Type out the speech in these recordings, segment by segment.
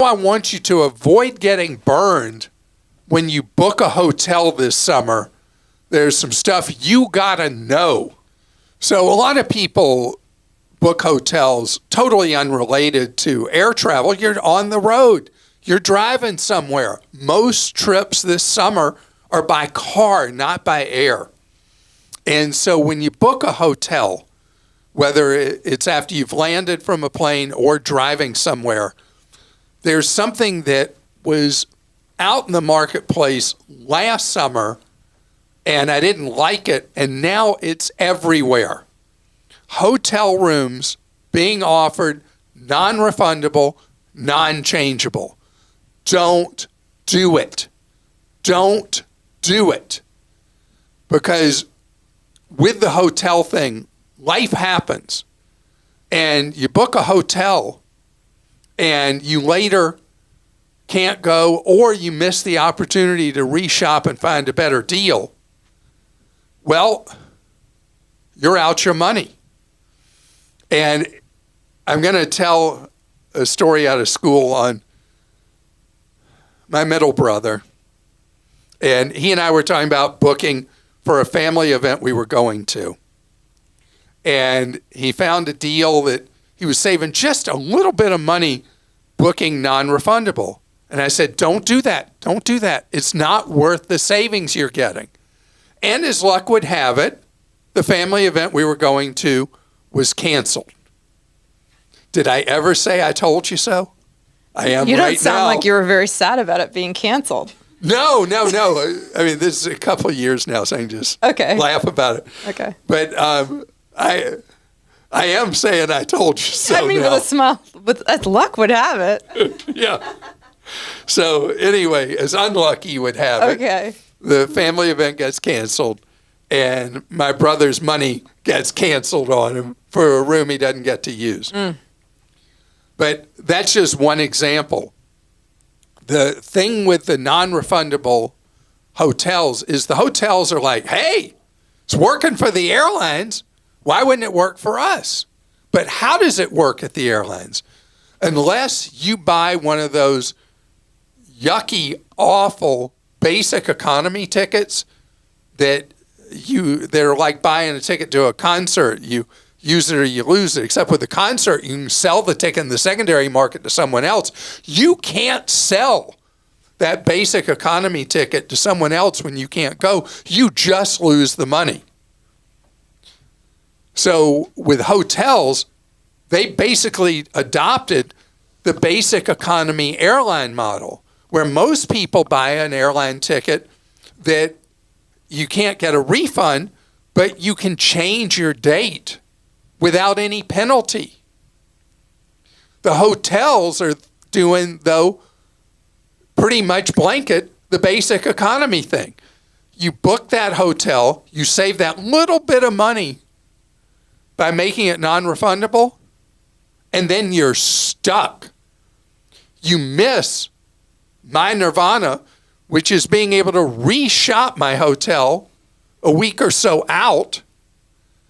I want you to avoid getting burned when you book a hotel this summer. There's some stuff you gotta know. So a lot of people book hotels totally unrelated to air travel. You're on the road. You're driving somewhere. Most trips this summer are by car, not by air. And so when you book a hotel, whether it's after you've landed from a plane or driving somewhere, there's something that was out in the marketplace last summer, and I didn't like it, and now it's everywhere. Hotel rooms being offered non-refundable, non-changeable. Don't do it. Don't do it. Because with the hotel thing, life happens. And you book a hotel and you later can't go, or you miss the opportunity to reshop and find a better deal. Well, you're out your money. And I'm going to tell a story out of school on my middle brother. And he and I were talking about booking for a family event we were going to. And he found a deal that he was saving just a little bit of money booking non-refundable. And I said, don't do that. Don't do that. It's not worth the savings you're getting. And as luck would have it, the family event we were going to was canceled. Did I ever say I told you so? I am right now. You don't sound like you were very sad about it being canceled. No. I mean, this is a couple of years now, so I can just laugh about it. Okay. But I am saying I told you so. I mean, now. with a smile, as luck would have it. Yeah. So anyway, as unlucky would have it, the family event gets canceled, and my brother's money gets canceled on him for a room he doesn't get to use. But that's just one example. The thing with the non-refundable hotels is the hotels are like, hey, it's working for the airlines. Why wouldn't it work for us? But how does it work at the airlines? Unless you buy one of those yucky, awful, basic economy tickets they're like buying a ticket to a concert. You use it or you lose it. Except with the concert, you can sell the ticket in the secondary market to someone else. You can't sell that basic economy ticket to someone else when you can't go. You just lose the money. So with hotels, they basically adopted the basic economy airline model, where most people buy an airline ticket that you can't get a refund, but you can change your date without any penalty. The hotels are doing, though, pretty much blanket the basic economy thing. You book that hotel, you save that little bit of money by making it non-refundable, and then you're stuck. You miss my nirvana, which is being able to reshop my hotel a week or so out,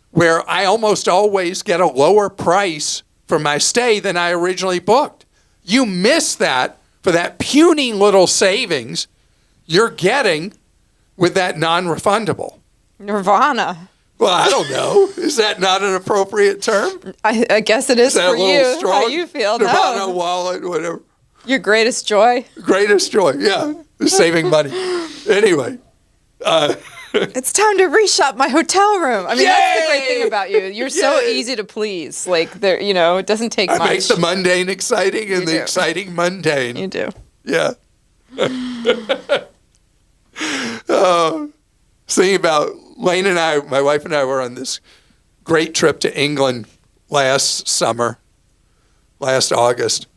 where I almost always get a lower price for my stay than I originally booked. You miss that for that puny little savings you're getting with that non-refundable. Nirvana. Well, I don't know. Is that not an appropriate term? I guess it is for you. Strong? How you feel? Nirvana, No. wallet, whatever. Your greatest joy? Greatest joy, yeah. Saving money. Anyway. It's time to reshop my hotel room. I mean, that's the great thing about you. You're so Yay! easy to please. Like, there, it doesn't take much. I make the mundane exciting and the exciting mundane. You do. Yeah. Thinking about Lane and I, my wife and I were on this great trip to England last August.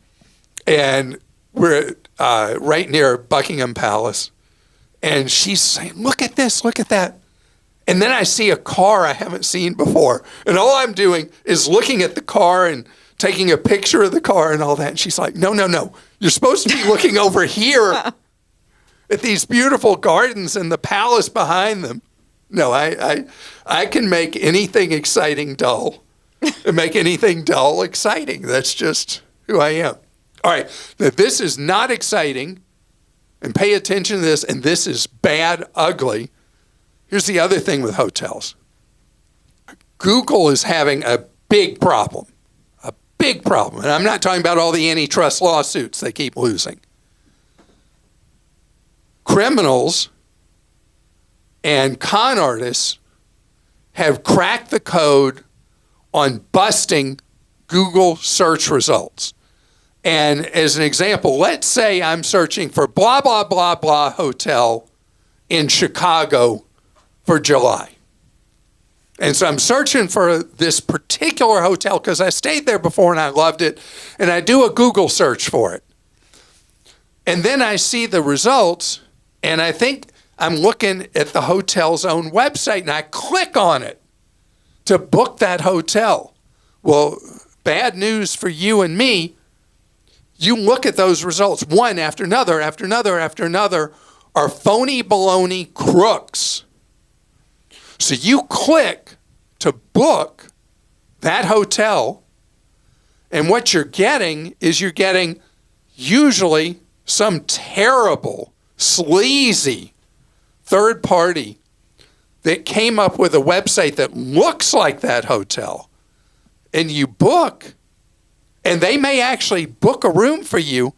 And we're right near Buckingham Palace. And she's saying, look at this, look at that. And then I see a car I haven't seen before. And all I'm doing is looking at the car and taking a picture of the car and all that. And she's like, no. You're supposed to be looking over here at these beautiful gardens and the palace behind them. No, I can make anything exciting dull and make anything dull exciting. That's just who I am. All right, now this is not exciting, and pay attention to this, and this is bad, ugly. Here's the other thing with hotels. Google is having a big problem, and I'm not talking about all the antitrust lawsuits they keep losing. Criminals and con artists have cracked the code on busting Google search results. And as an example, let's say I'm searching for blah, blah, blah, blah hotel in Chicago for July. And so I'm searching for this particular hotel because I stayed there before and I loved it. And I do a Google search for it. And then I see the results and I think I'm looking at the hotel's own website and I click on it to book that hotel. Well, bad news for you and me. You look at those results, one after another, after another, after another, are phony baloney crooks. So you click to book that hotel, and what you're getting is you're getting usually some terrible, sleazy third party that came up with a website that looks like that hotel, and you book, and they may actually book a room for you,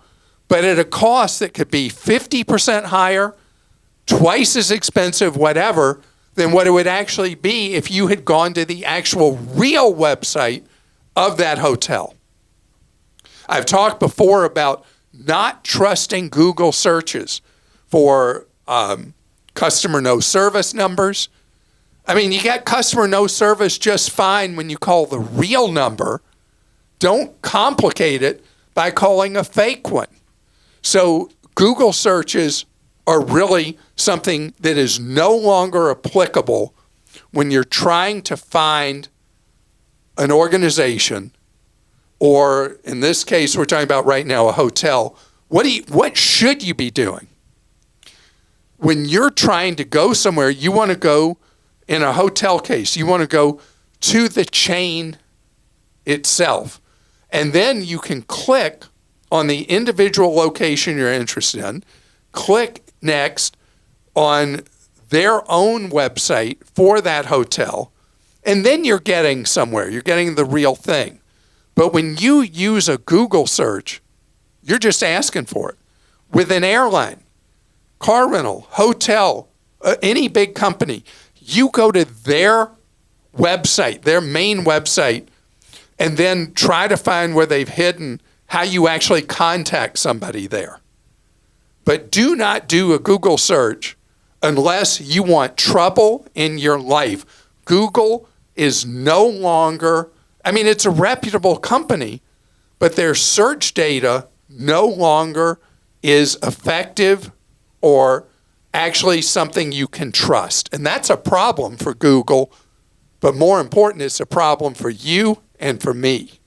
but at a cost that could be 50% higher, twice as expensive, whatever, than what it would actually be if you had gone to the actual real website of that hotel. I've talked before about not trusting Google searches for customer no service numbers. I mean, you get customer no service just fine when you call the real number. Don't complicate it by calling a fake one. So Google searches are really something that is no longer applicable when you're trying to find an organization, or in this case, we're talking about right now, a hotel. What should you be doing? When you're trying to go somewhere, you want to go, in a hotel case, you want to go to the chain itself. And then you can click on the individual location you're interested in, click next on their own website for that hotel, and then you're getting somewhere. You're getting the real thing. But when you use a Google search, you're just asking for it. With an airline, car rental, hotel, any big company, you go to their website, their main website, and then try to find where they've hidden how you actually contact somebody there. But do not do a Google search unless you want trouble in your life. Google is no longer, I mean, it's a reputable company, but their search data no longer is effective or actually something you can trust. And that's a problem for Google, but more important, it's a problem for you and for me.